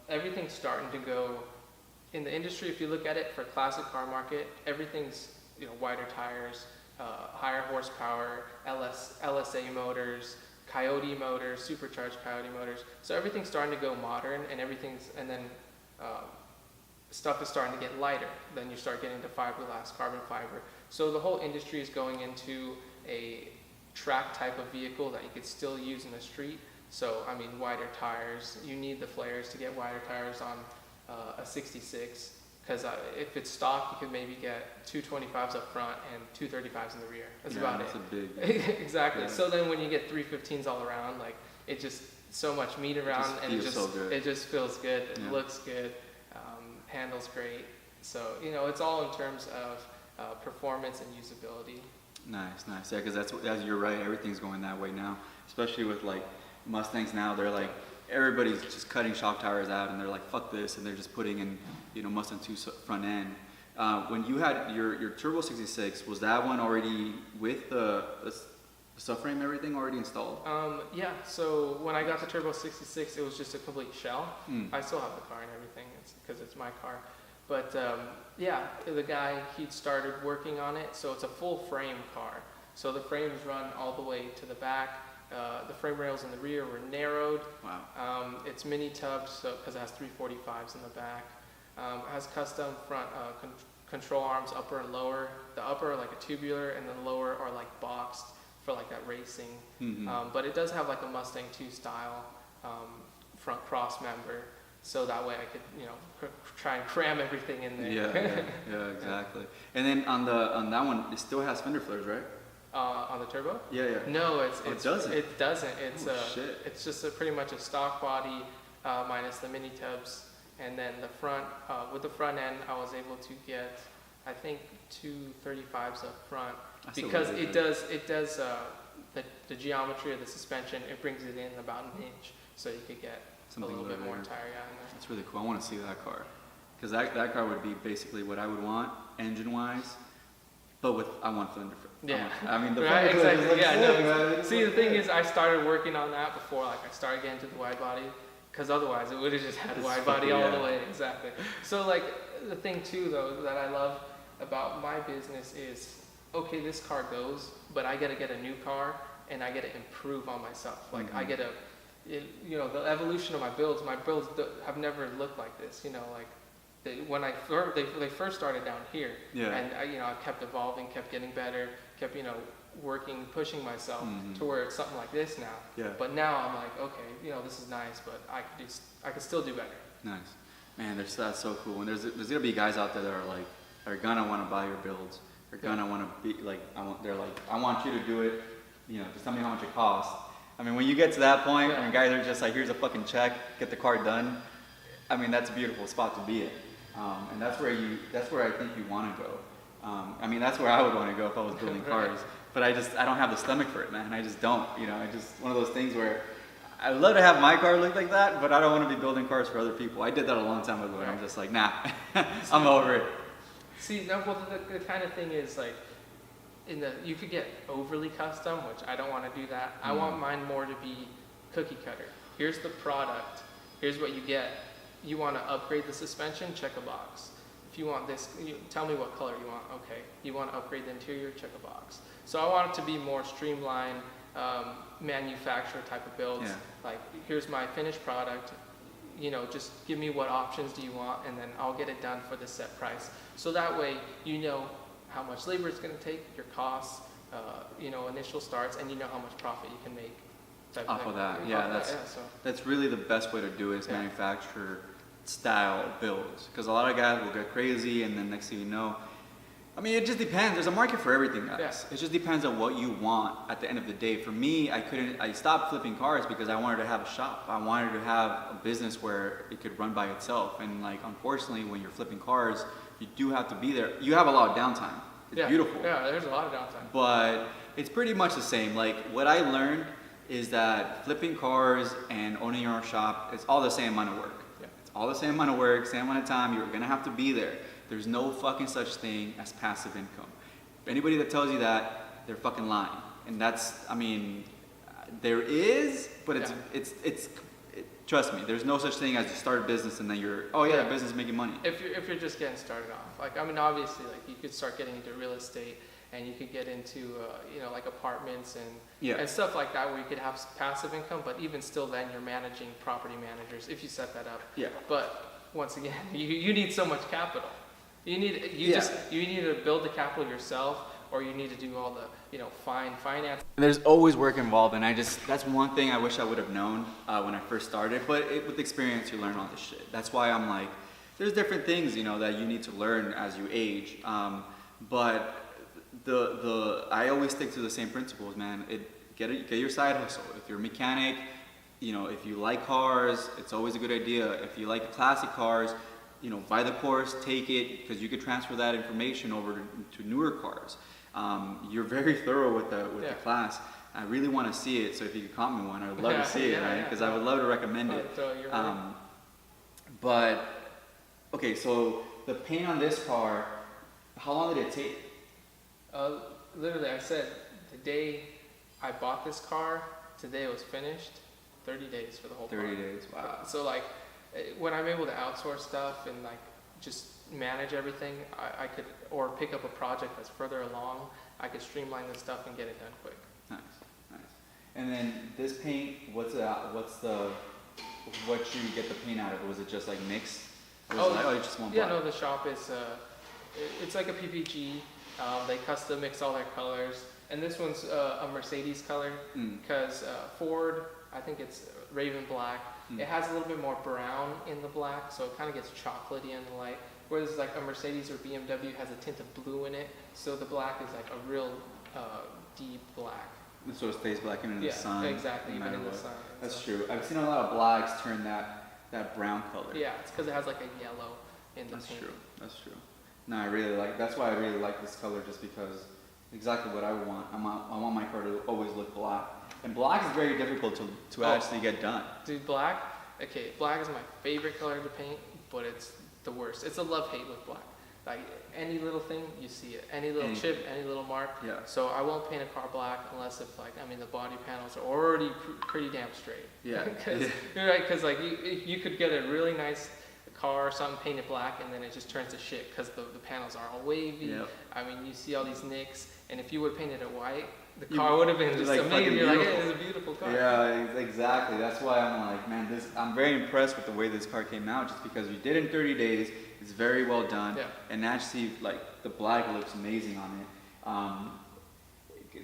everything's starting to go in the industry. If you look at it for classic car market, everything's wider tires, higher horsepower, LSA motors, Coyote motors, supercharged Coyote motors. So everything's starting to go modern, and then stuff is starting to get lighter. Then you start getting to fiberglass, carbon fiber. So the whole industry is going into a track type of vehicle that you could still use in the street. So wider tires. You need the flares to get wider tires on a 66. Because if it's stock, you could maybe get 225s up front and 235s in the rear. That's about it. That's a big. Exactly. Yeah. So then when you get 315s all around, it just so much meat around, and it just so good. feels good. It Yeah. looks good. handles great. So, you know, it's all in terms of performance and usability. Nice, nice. Yeah, because that's you're right. Everything's going that way now, especially with like Mustangs now. They're like everybody's just cutting shock tires out, and they're like fuck this, and they're just putting in Mustang 2 front end. When you had your Turbo 66, was that one already with the subframe and everything already installed? Yeah. So when I got the Turbo 66, it was just a complete shell. I still have the car and everything, because it's my car. But yeah, the guy, he'd started working on it, so it's a full frame car. So the frames run all the way to the back. The frame rails in the rear were narrowed. Wow. It's mini tubs, so because it has 345s in the back. It has custom front control arms, upper and lower. The upper are like a tubular, and then lower are like boxed for like that racing. But it does have like a Mustang 2 style front cross member. So that way I could, try and cram everything in there. Yeah, exactly. And then on that one, it still has fender flares, right? On the Turbo? Yeah. No, it doesn't. It doesn't. It's shit. It's just pretty much a stock body minus the mini tubs, and then the front with the front end, I was able to get, I think, 235s up front. That's because it does the geometry of the suspension. It brings it in about an inch, so you could get something a little bit more tire out in there. That's really cool. I want to see that car, because that car would be basically what I would want engine-wise, but I want fender. Yeah. I mean, the right, fender exactly. yeah, no. See, the thing is, I started working on that before I started getting to the wide body, because otherwise it would have just had wide body all the way. Exactly. So the thing too, though, that I love about my business is, okay, this car goes, but I got to get a new car, and I got to improve on myself. I get to, the evolution of my builds have never looked like this. When they first started down here, and I kept evolving, kept getting better, kept working, pushing myself to where it's something like this now. Yeah. But now I'm like, okay, this is nice, but I could still do better. Nice, man. That's so cool. And there's gonna be guys out there that are gonna want to buy your builds. They're gonna want to be like, I want you to do it. Just tell me how much it costs. I mean, when you get to that point, when guys are just like, here's a fucking check, get the car done. I mean, that's a beautiful spot to be in. And that's where I think you want to go. I mean, that's where I would want to go if I was building cars. But I don't have the stomach for it, man. I just don't. I just one of those things where I would love to have my car look like that, but I don't want to be building cars for other people. I did that a long time ago, and I'm just like, nah, I'm over it. See, no, well, the kind of thing is you could get overly custom, which I don't want to do that. I want mine more to be cookie cutter. Here's the product. Here's what you get. You want to upgrade the suspension? Check a box. If you want this, tell me what color you want. Okay. You want to upgrade the interior? Check a box. So I want it to be more streamlined, manufacturer type of builds. Yeah. Here's my finished product. Just give me what options do you want, and then I'll get it done for the set price. So that way, how much labor it's going to take, your costs, initial starts, and how much profit you can make. Off of that, that's really the best way to do it, is manufacturer style builds, because a lot of guys will get crazy, and then next thing you know, I mean, it just depends. There's a market for everything, guys. Yeah. It just depends on what you want at the end of the day. For me, I stopped flipping cars because I wanted to have a shop. I wanted to have a business where it could run by itself. And unfortunately, when you're flipping cars, you do have to be there. You have a lot of downtime. It's beautiful. Yeah, there's a lot of downtime. But it's pretty much the same. What I learned is that flipping cars and owning your own shop, it's all the same amount of work. Yeah. It's all the same amount of work, same amount of time. You're gonna have to be there. There's no fucking such thing as passive income. Anybody that tells you that, they're fucking lying. And there is, but it's trust me, there's no such thing as you start a business and then that business is making money. If you're just getting started off, obviously, you could start getting into real estate, and you could get into apartments and stuff like that, where you could have passive income. But even still, then you're managing property managers if you set that up. Yeah. But once again, you need so much capital. You need to build the capital yourself, or you need to do all the fine finance. There's always work involved, and that's one thing I wish I would have known when I first started. But with experience, you learn all this shit. That's why I'm like, there's different things that you need to learn as you age. But I always stick to the same principles, man. Get your side hustle. If you're a mechanic, if you like cars, it's always a good idea. If you like classic cars, buy the course, take it, because you could transfer that information over to newer cars. You're very thorough with the class. I really want to see it, so if you could comp me one, I would love to see it, right? Because I would love to recommend it. But okay, so the paint on this car, how long did it take? Literally, I said the day I bought this car, today it was finished. 30 days for the whole car. 30 days, wow. So like, when I'm able to outsource stuff and like just manage everything, I could, or pick up a project that's further along, I could streamline this stuff and get it done quick. Nice, nice. And then this paint, what you get the paint out of? Was it just like mixed? Or was it like, just one black? No, the shop is, it's like a PPG. They custom mix all their colors. And this one's a Mercedes color, because Ford, I think it's Raven Black. It has a little bit more brown in the black, so it kind of gets chocolatey in the light. Whereas like a Mercedes or BMW has a tint of blue in it, so the black is like a real deep black. So it stays black even in the sun. Yeah, exactly, even in the sun. That's true. I've seen a lot of blacks turn that brown color. Yeah, it's because it has like a yellow in the paint. That's true. That's true. No, I really like. That's why I really like this color, just because exactly what I want. I want my car to always look black, and black is very difficult to actually get done. Dude, black. Okay, black is my favorite color to paint, but it's the worst. It's a love-hate with black. Like any little thing, you see it. Any little chip, any little mark. Yeah. So I won't paint a car black unless if the body panels are already pretty damn straight. Yeah. You're right, because like you could get a really nice car or something painted black, and then it just turns to shit because the panels are all wavy. Yep. I mean, you see all these nicks, and if you would have painted it white, the car would have been just like amazing. You're like, beautiful. it's a beautiful car. Yeah, exactly. That's why I'm like, man, I'm very impressed with the way this car came out, just because you did it in 30 days. It's very well done, and actually, like, the black looks amazing on it.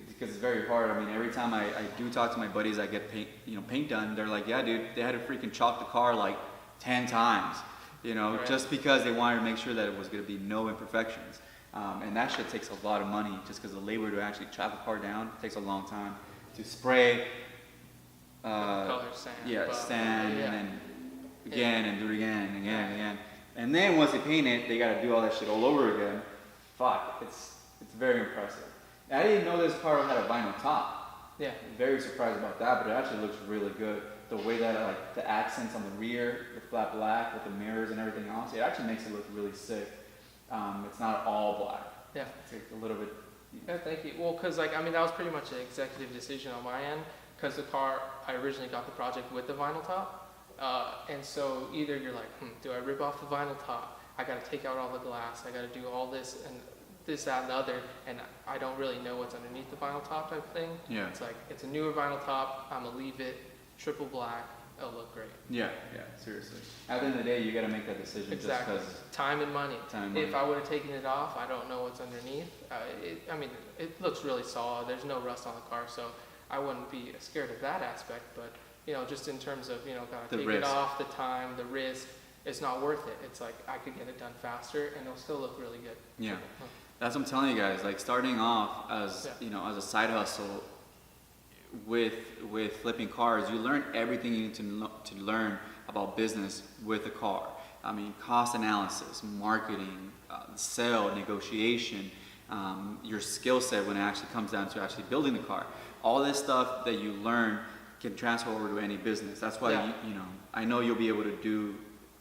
Because it's very hard. I mean, every time I do talk to my buddies, I get paint done. They're like, yeah, dude, they had to freaking chalk the car like 10 times, just because they wanted to make sure that it was going to be no imperfections. And that shit takes a lot of money, just because the labor to actually chop the car down takes a long time. To spray, color sand. sand, and then again, and do it again, and again, and again. And then once they paint it, they got to do all that shit all over again. Fuck, it's very impressive. I didn't know this car had a vinyl top. Yeah. Very surprised about that, but it actually looks really good. The way that like the accents on the rear, the flat black with the mirrors and everything else, it actually makes it look really sick. It's not all black. Yeah. It's like a little bit. Yeah, thank you. Well, because that was pretty much an executive decision on my end, because the car, I originally got the project with the vinyl top. And so either you're like, do I rip off the vinyl top? I got to take out all the glass. I got to do all this and this, that, and the other. And I don't really know what's underneath the vinyl top type thing. Yeah. It's like, it's a newer vinyl top. I'm going to leave it triple black. It'll look great. Yeah, seriously. At the end of the day, you got to make that decision. Exactly. Just because time and money. If I would have taken it off, I don't know what's underneath. It looks really solid. There's no rust on the car, so I wouldn't be scared of that aspect. But just in terms of gotta take it off, the time, the risk, it's not worth it. It's like I could get it done faster, and it'll still look really good. Yeah, that's what I'm telling you guys. Like starting off as as a side hustle with flipping cars, you learn everything you need to learn about business with a car. I mean, cost analysis, marketing, sale, negotiation, your skill set when it actually comes down to actually building the car. All this stuff that you learn can transfer over to any business. That's why I know you'll be able to do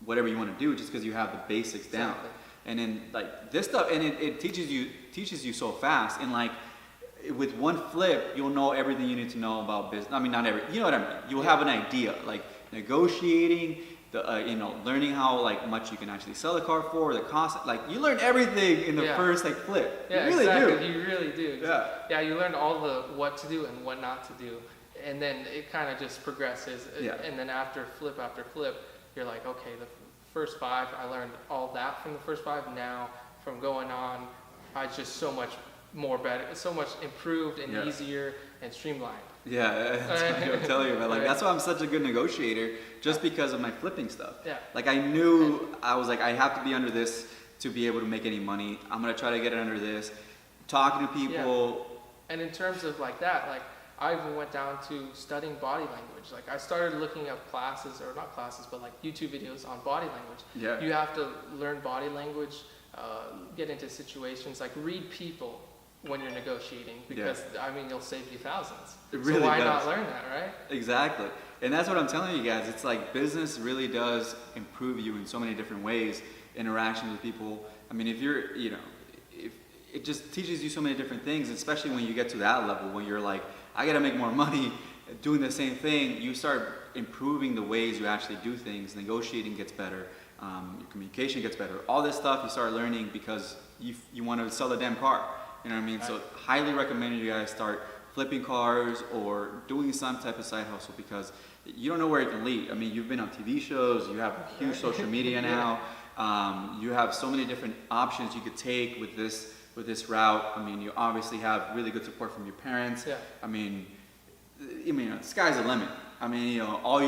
whatever you want to do just because you have the basics down. Exactly. And then like this stuff, and it teaches you so fast. And like with one flip, you'll know everything you need to know about business. I mean, not every, you know what I mean. You'll have an idea, like negotiating, learning how much you can actually sell the car for, the cost. Like you learn everything in the first flip. Yeah, you really exactly. do. You really do. Yeah, you learn all the what to do and what not to do. And then it kind of just progresses. Yeah. And then after flip, you're like, okay, the first 5, I learned all that from the first 5. Now, from going on, I just so much more better, so much improved and easier and streamlined. Yeah, that's what I'm telling you about. Like that's why I'm such a good negotiator, just because of my flipping stuff. Yeah. Like I knew I was like, I have to be under this to be able to make any money. I'm gonna try to get it under this. Talking to people. Yeah. And in terms of like that, like I even went down to studying body language. Like I started looking up classes, or not classes, but like YouTube videos on body language. Yeah. You have to learn body language, get into situations, like read people when you're negotiating, because I mean, you'll save you thousands. It really so why does. not learn that, right? Exactly. And that's what I'm telling you guys. It's like business really does improve you in so many different ways. Interactions with people. I mean, if you're, you know, if it just teaches you so many different things, especially when you get to that level, when you're like, I gotta make more money doing the same thing, you start improving the ways you actually do things. Negotiating gets better. Your communication gets better. All this stuff you start learning because you want to sell the damn car. You know what I mean? So highly recommend you guys start flipping cars or doing some type of side hustle, because you don't know where it can lead. I mean, you've been on TV shows, you have huge social media now. You have so many different options you could take with this route. I mean, you obviously have really good support from your parents. Yeah. I mean, the sky's the limit. I mean, you know, all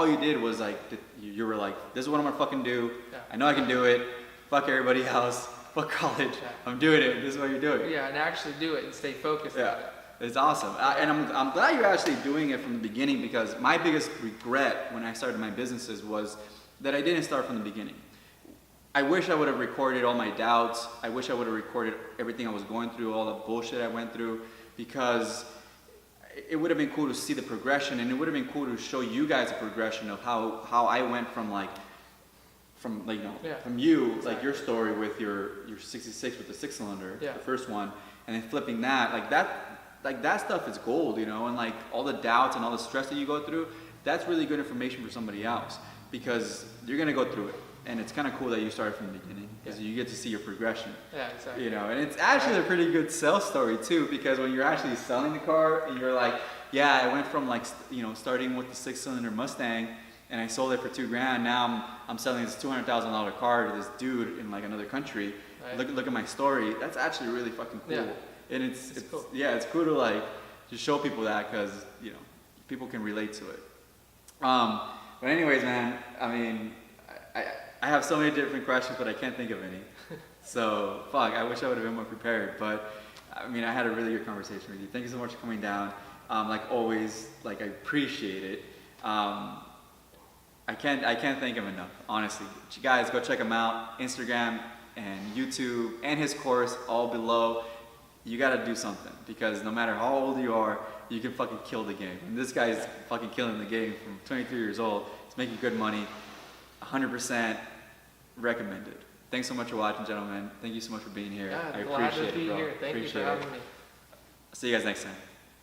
you did was like, you were like, this is what I'm gonna fucking do. Yeah. I know I can do it. Fuck everybody else. Fuck college. Yeah. I'm doing it. This is what you're doing. Yeah, and actually do it and stay focused on it. It's awesome. And I'm glad you're actually doing it from the beginning, because my biggest regret when I started my businesses was that I didn't start from the beginning. I wish I would have recorded all my doubts. I wish I would have recorded everything I was going through, all the bullshit I went through, because it would have been cool to see the progression, and it would have been cool to show you guys a progression of how I went from you, like your story with your 66 with the 6-cylinder, the first one, and then flipping that, that stuff is gold, you know, and like all the doubts and all the stress that you go through, that's really good information for somebody else, because you're gonna go through it. And it's kind of cool that you started from the beginning, because you get to see your progression. Yeah, exactly. You know, and it's actually a pretty good sales story too, because when you're actually selling the car and you're like, yeah, I went from like, you know, starting with the 6-cylinder Mustang and I sold it for $2,000. Now I'm selling this $200,000 car to this dude in like another country. Right. Look at my story. That's actually really fucking cool. Yeah. And it's cool. Yeah, it's cool to like just show people that, because you know people can relate to it. But anyways, man, I mean, I have so many different questions, but I can't think of any. So, fuck, I wish I would have been more prepared. But, I mean, I had a really good conversation with you. Thank you so much for coming down. Like always, like, I appreciate it. I can't thank him enough, honestly. You guys, go check him out. Instagram and YouTube and his course, all below. You gotta do something, because no matter how old you are, you can fucking kill the game. And this guy's fucking killing the game from 23 years old. He's making good money. 100% recommended. Thanks so much for watching, gentlemen. Thank you so much for being here. Yeah, I glad appreciate to be it, bro. here. Thank you for having me. See you guys next time.